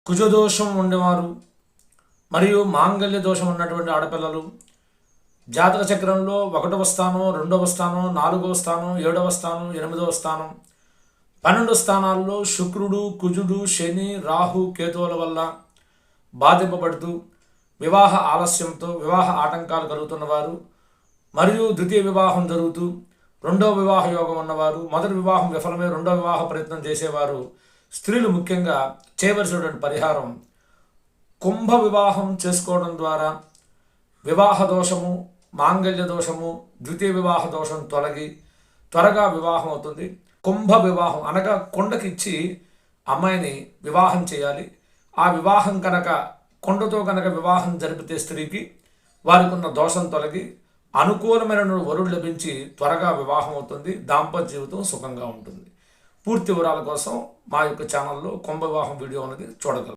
కుజదోషం ఉండేవారు మరియు మాంగళ్య దోషం ఉన్నటువంటి ఆడపిల్లలు, జాతక చక్రంలో 1వ స్థానం, 2వ స్థానం, 4వ స్థానం, 7వ స్థానం, 8వ స్థానం, 12 స్థానాల్లో శుక్రుడు, కుజుడు, శని, రాహు, కేతువుల వల్ల బాధింపబడుతూ వివాహ ఆలస్యంతో వివాహ ఆటంకాలు కలుగుతున్నవారు, మరియు ద్వితీయ వివాహం జరుగుతూ 2వ వివాహ యోగం ఉన్నవారు, మొదటి వివాహం విఫలమై 2వ వివాహ ప్రయత్నం చేసేవారు, స్త్రీలు ముఖ్యంగా చేయవలసినటువంటి పరిహారం కుంభ వివాహం చేసుకోవడం ద్వారా వివాహ దోషము, మాంగళ్య దోషము, ద్వితీయ వివాహ దోషం తొలగి త్వరగా వివాహం అవుతుంది. కుంభ వివాహం అనగా కొండకిచ్చి అమ్మాయిని వివాహం చేయాలి. ఆ వివాహం కనుక కొండతో కనుక వివాహం జరిపితే స్త్రీకి వారికి ఉన్న దోషం తొలగి అనుకూలమైన వరుడు లభించి త్వరగా వివాహం అవుతుంది. దాంపత్య జీవితం సుఖంగా ఉంటుంది. పూర్తి వివరాల కోసం మా యొక్క ఛానల్లో కుంభ వివాహం వీడియో అనేది చూడగలరు.